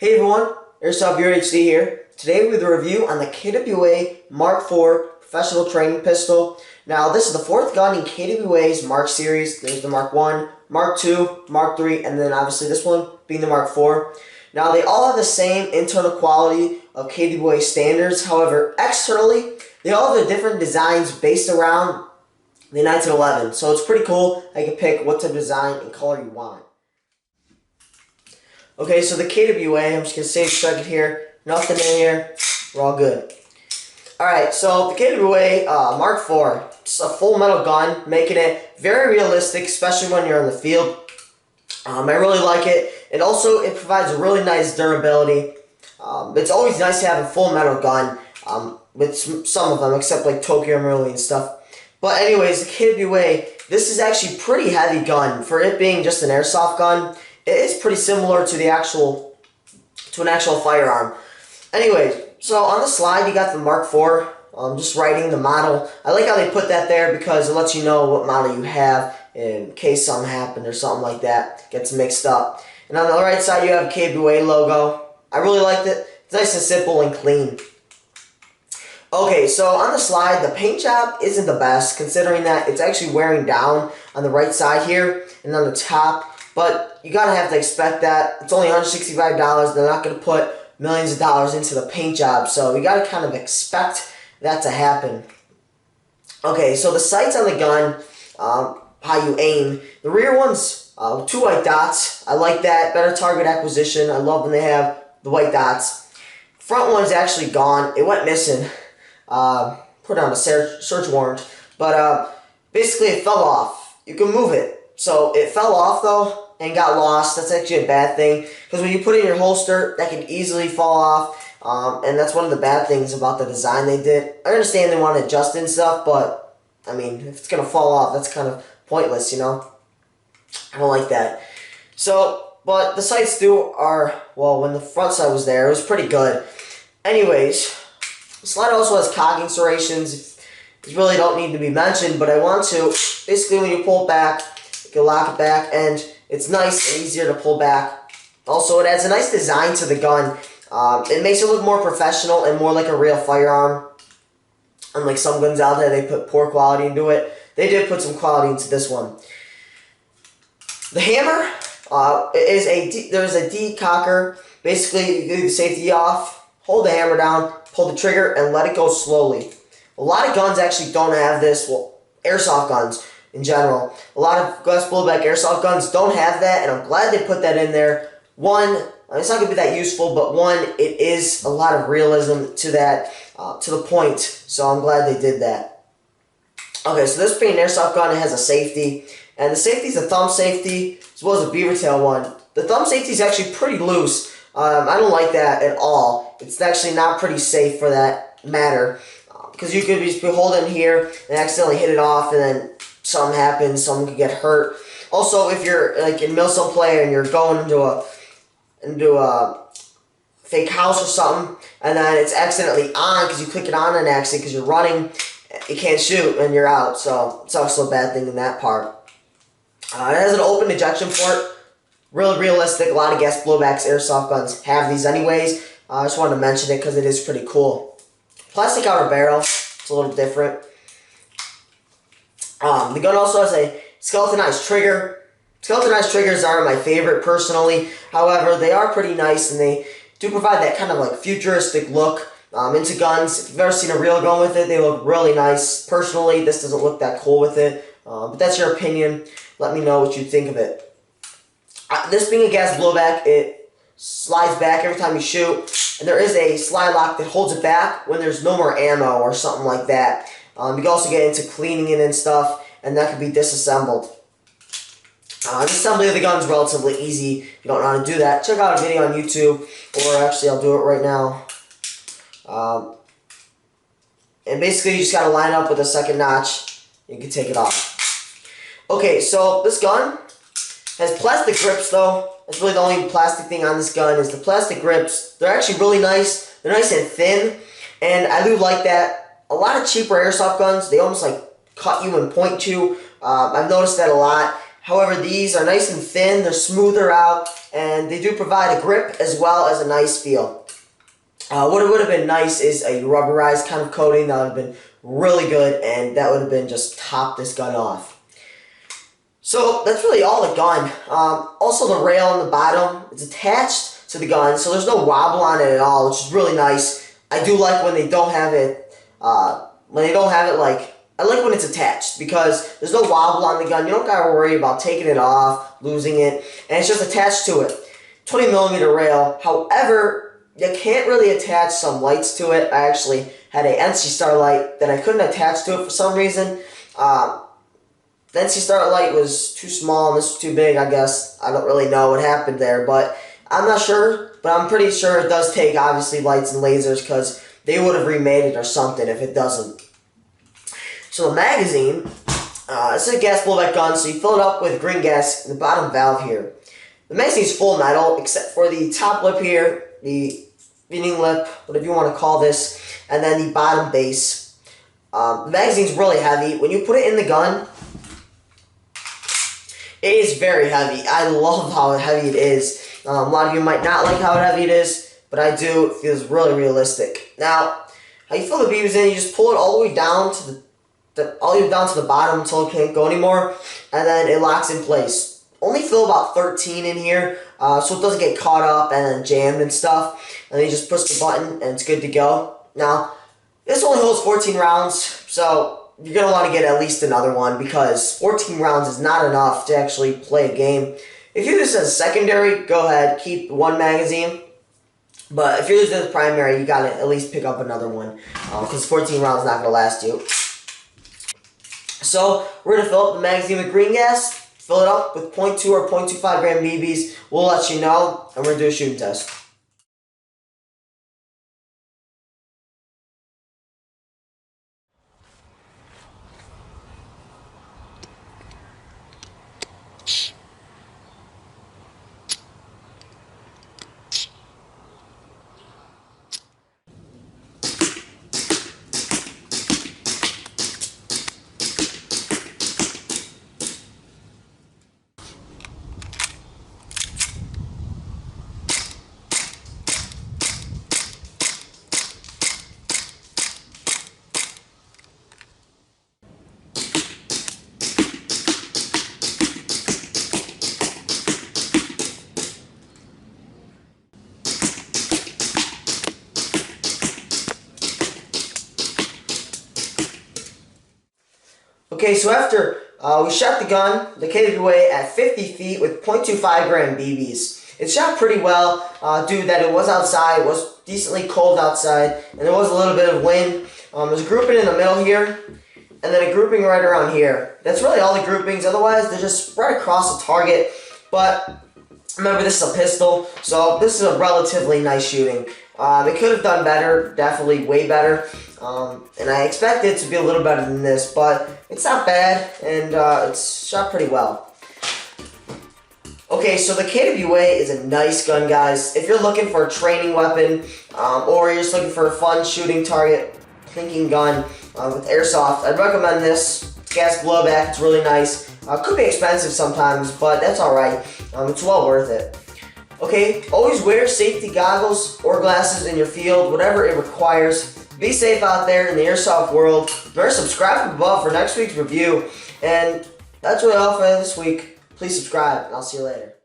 Hey everyone, AirsoftReviewerHD here. Today with a review on the KWA Mark IV Professional Training Pistol. Now this is the fourth gun in KWA's Mark series. There's the Mark I, Mark II, Mark III, and then obviously this one being the Mark IV. Now they all have the same internal quality of KWA standards. However, externally, they all have their different designs based around the 9-11. So it's pretty cool. I can pick what type of design and color you want. Okay, so the KWA, I'm just going to save a second here. Nothing in here. We're all good. Alright, so the KWA Mark IV, it's a full metal gun, making it very realistic, especially when you're in the field. I really like it. And also, it provides a really nice durability. It's always nice to have a full metal gun, with some of them, except like Tokyo Marui and stuff. But anyways, the KWA, this is actually a pretty heavy gun. For it being just an airsoft gun, it is pretty similar to an actual firearm. Anyways, so on the slide you got the Mark IV. Just writing the model. I like how they put that there because it lets you know what model you have in case something happened or something like that gets mixed up. And on the right side you have a KWA logo. I really liked it. It's nice and simple and clean. Okay, so on the slide, the paint job isn't the best, considering that it's actually wearing down on the right side here and on the top. But you gotta have to expect that. It's only $165. They're not gonna put millions of dollars into the paint job, so you gotta kind of expect that to happen. Okay, so the sights on the gun, how you aim. The rear one's 2 white dots. I like that. Better target acquisition. I love when they have the white dots. Front one's actually gone. It went missing. Put on a search warrant. But basically it fell off. You can move it. So it fell off though and got lost. That's actually a bad thing because when you put it in your holster, that can easily fall off. And that's one of the bad things about the design they did. I understand they want to adjust and stuff, but I mean, if it's gonna fall off, that's kind of pointless, you know. I don't like that. So, but the sights well, when the front side was there, it was pretty good. Anyways, the slide also has cocking serrations. These really don't need to be mentioned, but I want to. Basically, when you pull it back, you can lock it back, and it's nice and easier to pull back. Also, it adds a nice design to the gun. It makes it look more professional and more like a real firearm. Unlike some guns out there, they put poor quality into it. They did put some quality into this one. The hammer there's a decocker. Basically, you leave the safety off, hold the hammer down, pull the trigger, and let it go slowly. A lot of guns actually don't have this. Well, airsoft guns in general. A lot of Blowback airsoft guns don't have that, and I'm glad they put that in there. One, it's not going to be that useful, but one, it is a lot of realism to that, to the point, so I'm glad they did that. Okay, so this being an airsoft gun, it has a safety, and the safety is a thumb safety, as well as a beaver tail one. The thumb safety is actually pretty loose. I don't like that at all. It's actually not pretty safe for that matter, because you could just be holding here and accidentally hit it off, and then something happens, someone could get hurt. Also, if you're like in Milsim Play and you're going into a fake house or something, and then it's accidentally on because you click it on an accident because you're running, you can't shoot and you're out. So it's also a bad thing in that part. It has an open ejection port. Really realistic. A lot of gas blowbacks airsoft guns have these anyways. I just wanted to mention it because it is pretty cool. Plastic outer barrel. It's a little different. The gun also has a skeletonized trigger. Skeletonized triggers are my favorite personally. However, they are pretty nice and they do provide that kind of like futuristic look into guns. If you've ever seen a real gun with it, they look really nice. Personally, this doesn't look that cool with it. But that's your opinion. Let me know what you think of it. This being a gas blowback, it slides back every time you shoot. And there is a slide lock that holds it back when there's no more ammo or something like that. You can also get into cleaning it and stuff, and that can be disassembled. Disassembly of the gun is relatively easy. If you don't know how to do that, check out a video on YouTube, or actually I'll do it right now. And basically you just got to line up with a second notch, and you can take it off. Okay, so this gun has plastic grips though. That's really the only plastic thing on this gun is the plastic grips. They're actually really nice. They're nice and thin, and I do like that. A lot of cheaper airsoft guns, they almost like cut you and point you. I've noticed that a lot. However, these are nice and thin, they're smoother out, and they do provide a grip as well as a nice feel. What would have been nice is a rubberized kind of coating. That would have been really good, and that would have been just top this gun off. So that's really all the gun. Also, the rail on the bottom, it's attached to the gun, so there's no wobble on it at all, which is really nice. I do like when they don't have it, like, I like when it's attached, because there's no wobble on the gun. You don't gotta worry about taking it off, losing it, and it's just attached to it. 20mm rail. However, you can't really attach some lights to it. I actually had a NC Star light that I couldn't attach to it for some reason. The NC Star light was too small and this was too big, I guess. I don't really know what happened there, but I'm not sure. But I'm pretty sure it does take, obviously, lights and lasers, because they would have remade it or something if it doesn't. So the magazine, it's a gas blowback gun, so you fill it up with green gas in the bottom valve here. The magazine is full metal, except for the top lip here, the feeding lip, whatever you want to call this, and then the bottom base. The magazine's really heavy. When you put it in the gun, it is very heavy. I love how heavy it is. A lot of you might not like how heavy it is, but I do. It feels really realistic. Now, how you fill the BBs in, you just pull it all the way down to the bottom until it can't go anymore, and then it locks in place. Only fill about 13 in here, so it doesn't get caught up and then jammed and stuff. And then you just push the button and it's good to go. Now, this only holds 14 rounds, so you're going to want to get at least another one, because 14 rounds is not enough to actually play a game. If you use this as secondary, go ahead, keep one magazine. But if you're using this as primary, you got to at least pick up another one, because 14 rounds is not going to last you. So we're going to fill up the magazine with green gas, fill it up with 0.2 or 0.25 gram BBs. We'll let you know, and we're going to do a shooting test. Okay, so after we shot the gun, the KWA at 50 feet with 0.25 gram BBs. It shot pretty well due to that it was outside, it was decently cold outside, and there was a little bit of wind. There's a grouping in the middle here, and then a grouping right around here. That's really all the groupings, otherwise they're just spread across the target. But remember, this is a pistol, so this is a relatively nice shooting. They could have done better, definitely way better, and I expect it to be a little better than this, but it's not bad, and it's shot pretty well. Okay, so the KWA is a nice gun, guys. If you're looking for a training weapon, or you're just looking for a fun shooting target, thinking gun with airsoft, I'd recommend this. It's gas blowback, it's really nice. Could be expensive sometimes, but that's alright. It's well worth it. Okay, always wear safety goggles or glasses in your field, whatever it requires. Be safe out there in the airsoft world. Remember, subscribe above for next week's review. And that's really all for this week. Please subscribe, and I'll see you later.